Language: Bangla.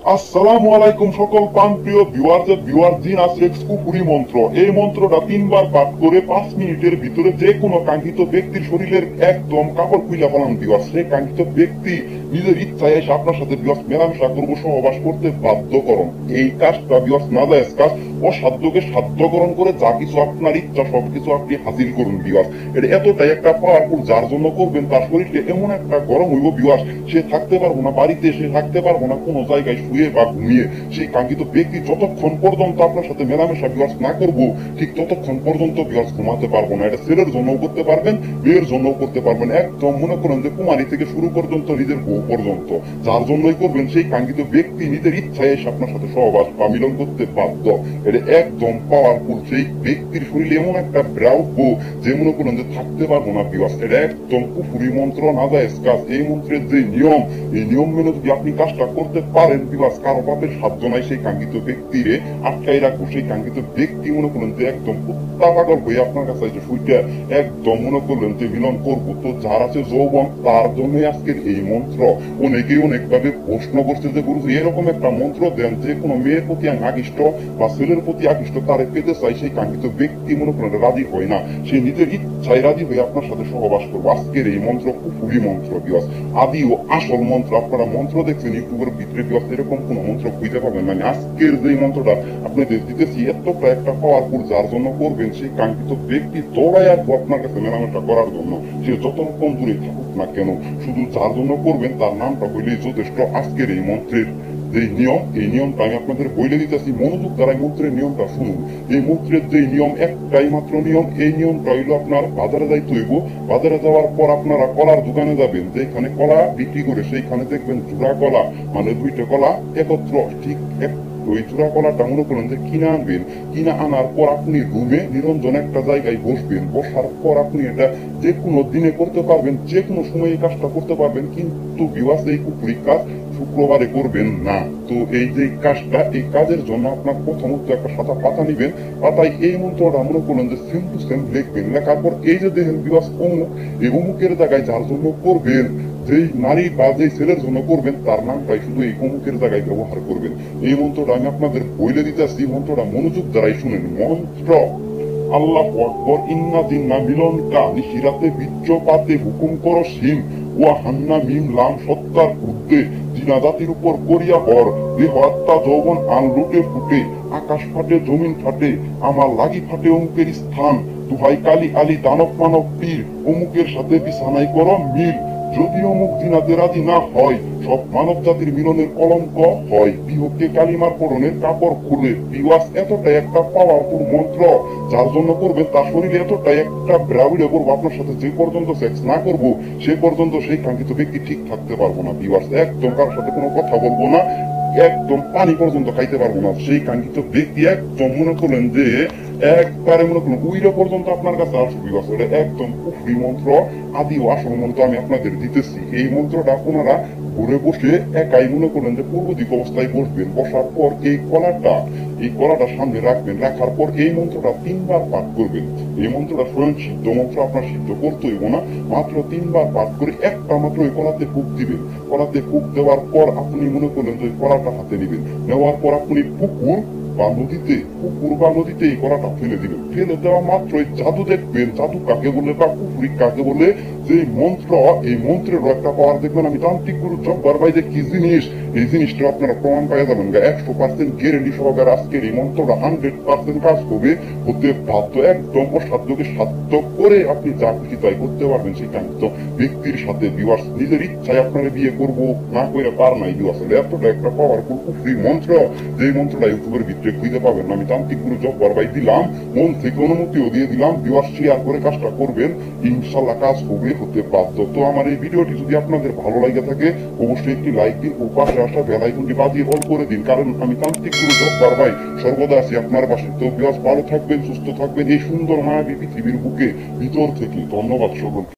আসসালামু আলাইকুম সকল প্রিয় ভিউয়ার জিনা সেক্স কুফুরি মন্ত্র। এই মন্ত্রটা 3 বার পাঠ করে 5 মিনিটের ভিতরে যে কোনো কাঙ্ক্ষিত ব্যক্তির শরীরের একদম কাপড় খুলে ফেলান ভিউয়ার। সেই কাঙ্ক্ষিত ব্যক্তি নিজের ইচ্ছায় এসে আপনার সাথে ভিউয়ার মেলামেশা করবো, সহবাস করতে বাধ্য করুন। এই কাজটা ভিউয়ার নাজায়েজ কাজ, অসাধ্যকে সাধ্যকরণ করে যা কিছু আপনার ইচ্ছা সবকিছু আপনি হাসিল করুন ভিউয়ার। এটা এতটাই একটা পাওয়ারফুল, যার জন্য করবেন তার শরীরকে এমন একটা গরম হইব ভিউয়ার, সে থাকতে পারবো না বাড়িতে, সে থাকতে পারবো না কোনো জায়গায় শুয়ে বা ঘুমিয়ে। সেই কাঙ্ক্ষিত ব্যক্তি যতক্ষণ পর্যন্ত আপনার সাথে মেলামেশা ভিউয়ার্স না করবো, ঠিক ততক্ষণ পর্যন্ত ভিউয়ার্স ঘুমাতে পারবো না। এটা ছেলের জন্যও করতে পারবেন, মেয়ের জন্যও করতে পারবেন। একদম মনে করেন যে কুমারী থেকে শুরু পর্যন্ত নিজের বউ পর্যন্ত, যার জন্যই করবেন সেই কাঙ্ক্ষিত ব্যক্তি নিজের ইচ্ছায় এসে আপনার সাথে সহবাস বা মিলন করতে বাধ্য। এটা একদম পাওয়ারফুল। সেই ব্যক্তির শরীরে এমন একটা ব্রাউব যে মনে করেন যে থাকতে পারবো না ভিউয়ার্স। এটা একদম কুফুরি মন্ত্র, নাজায়েজ কাজ। এই মন্ত্রের যে নিয়ম, এই নিয়ম মেনে যদি আপনি কাজটা করতে পারেন ভিউয়ার্স, কারো পাপের সাধ্য নাই সেই কাঙ্ক্ষিত ব্যক্তিরে আটকাই রাখবো। সেই কাঙ্ক্ষিত ব্যক্তি মনে করেন যে একদম কুত্তা পাগল হয়ে আপনার কাছে যে শুইটা একদম মনে করলেন যে মিলন করবো। তো যার আছে যৌবন, তার জন্য আজকের এই মন্ত্র। অনেকেই অনেকভাবে প্রশ্ন করছে যে গুরুজি এরকম একটা মন্ত্র দেন যে কোনো মেয়ের প্রতি আমি আকৃষ্ট বা ছেলের প্রতি আকৃষ্ট তারে পেতে চাই, সেই কাঙ্ক্ষিত ব্যক্তি মনে করেন রাজি হয় না, সে নিজের ইচ্ছায় রাজি হয়ে আপনার সাথে সহবাস করবো। আজকের এই মন্ত্র কুফুরি মন্ত্র ভিউয়ার্স, আদি ও আসল মন্ত্র। আপনারা মন্ত্র দেখছেন ইউটিউবের ভিতরে ভিউয়ার্স, এরকম কোন মন্ত্র খুঁজে পাবেন না। আজকের যে মন্ত্রটা আপনাদের দিতেছি এতটা একটা পাওয়ারফুল, যার জন্য করবেন সেই কাঙ্ক্ষিত ব্যক্তি দৌড়ায় আসবো আপনার কাছে মেলামেশা করার জন্য, সে যত রকম দূরে থাকুক না কেন। শুধু যার জন্য করবেন তার নামটা হইলেই যথেষ্ট। আজকের এই মন্ত্রের যে নিয়ম, এই নিয়মটা আমি আপনাদের বলে দিতেছি, মনোযোগ দ্বারা মন্ত্রের নিয়মটা শুনুন। এই মন্ত্রের যে নিয়ম, একটাই মাত্র নিয়ম। এই নিয়মটা হইলো আপনার বাজারে যাইতে হইব। বাজারে যাওয়ার পর আপনারা কলার দোকানে যাবেন, যেখানে কলা বিক্রি করে সেইখানে দেখবেন জোড়া কলা, মানে 2টা কলা একত্র, ঠিক ওই জোড়া কলাটা মনে করেন যে কিনে আনবেন। কিনে আনার পর আপনি রুমে নিরঞ্জন একটা জায়গায় বসবেন। বসার পর আপনি এটা যে কোনো দিনে করতে পারবেন, যে কোনো সময় এই কাজটা করতে পারবেন, কিন্তু ভিউয়ার্স এই কুফুরি কাজ শুক্রবারে করবেন না। তো এই যে কাজটা, এই কাজের জন্য আপনার প্রথমত একটা সাদা পাতা নিবেন। পাতায় এই মন্ত্রটা মনে করলেন যে সেম টু সেম লিখবেন। লেখার পর এই যে দেখেন ভিউয়ার্স অমুক, এই অমুকের জায়গায় যার জন্য করবেন, যেই নারী বা যেই ছেলের জন্য করবেন তার নামটাই শুধু এই অমুকের জায়গায় ব্যবহার করবেন। এই মন্ত্রটা আমি আপনাদের বলে দিতেছি, মন্ত্রটা মনোযোগ দ্বারাই শুনেন। মন্ত্র: আল্লাহু আকবার, ইন্না জিন্না মিলন কা, নিশিরাতে বীর্যপাতে হুকুম করো সিম, ওয়া হান্না মিম লাম সত্তার ঊর্ধ্বে, জিনা জাতির উপর করিয়া বর, দেহ আত্মা যৌবন আন লুটে ফুটে, আকাশ ফাটে জমিন ফাটে, আমার লাগি ফাটে অমুকের স্থান, দুহাই কালি আলী দানব মানব পীর, অমুকের সাথে বিছানাই করো মিল, যদি অমুক জিনাতে রাজি না হয়, সব মানব জাতির মিলনের কলঙ্ক হয়, বিহকে কালিমার পরনের কাপড় খুলে। ভিউয়ার্স এতটাই একটা পাওয়ারফুল মন্ত্র, যার জন্য করবেন তার শরীরে এতটাই একটা ব্রাউডে করবো, আপনার সাথে যে পর্যন্ত সেক্স না করবো সে পর্যন্ত সেই কাঙ্ক্ষিত ব্যক্তি ঠিক থাকতে পারবো না। ভিউয়ার্স একদম কারোর সাথে কোনো কথা বলবো না, একদম পানি পর্যন্ত খাইতে পারবো না। সেই কাঙ্ক্ষিত ব্যক্তি একদম মনে করলেন যে একবারে মনে করুন উইরা পর্যন্ত আপনার কাছে আসবে। এটা একদম কুফরি মন্ত্র, আদি ও আসল মন্ত্র আমি আপনাদের দিতেছি। এই মন্ত্রটা আপনারা ঘুরে বসে একাই মনে করলেন যে পূর্ব দিক অবস্থায় বসবেন। বসার পর এই কলাটা সামনে রাখবেন। রাখার পর এই মন্ত্রটা 3 বার পাঠ করবেন। এই মন্ত্রটা স্বয়ং সিদ্ধ মন্ত্র, আপনার সিদ্ধ করতে হইব না। মাত্র 3 বার পাঠ করে একটা মাত্র ওই কলাতে ফুক দিবেন। কলাতে ফুক দেওয়ার পর আপনি মনে করলেন যে কলাটা হাতে নিবেন। নেওয়ার পর আপনি পুকুর বা নদীতে এই কলাটা ফেলে দিবেন। ফেলে দেওয়া মাত্রই জাদু দেখবেন। জাদু কাকে বলে বা কুফরি কাকে বলে, যে মন্ত্র, এই মন্ত্রেরও একটা পাওয়ার দেখবেন। আমি তান্ত্রিক গুরু জব্বার ভাই যে কি জিনিস, এই জিনিসটা আপনারা প্রমাণ পাইয়া যাবেন। 100% গ্যারেন্টি সহকারে আজকের এই মন্ত্রটা 100% কাজ করবে, হতে বাধ্য। একদম অসাধ্যকে সাধ্য করে আপনি যা খুশি তাই করতে পারবেন সেই কাঙ্ক্ষিত ব্যক্তির সাথে। ভিউয়ার্স নিজের ইচ্ছায় আপনারা বিয়ে করবো না করে পার নাই ভিউয়ার্স। এতটা একটা পাওয়ারফুল কুফরি মন্ত্র, যে মন্ত্রটা ইউটিউবের ভিতরে খুঁজে পাবেন না। আমি তান্ত্রিক গুরু জব্বার ভাই দিলাম, মন থেকে অনুমতিও দিয়ে দিলাম। ভিউয়ার্স শেয়ার করে কাজটা করবেন, ইনশাল্লাহ কাজ হবে, হতে বাধ্য। তো আমার এই ভিডিওটি যদি আপনাদের ভালো লাগে থাকে অবশ্যই একটি লাইক দিন ও পাশে আসা বেল আইকনটি বাজিয়ে অল করে দিন, কারণ আমি তান্ত্রিক গুরু জব্বার ভাই সর্বদা আছি আপনার পাশে। তো ভিউয়ার্স ভালো থাকবেন, সুস্থ থাকবেন এই সুন্দর মায়াবী পৃথিবীর বুকে ভিতর থেকে। ধন্যবাদ সকলকে।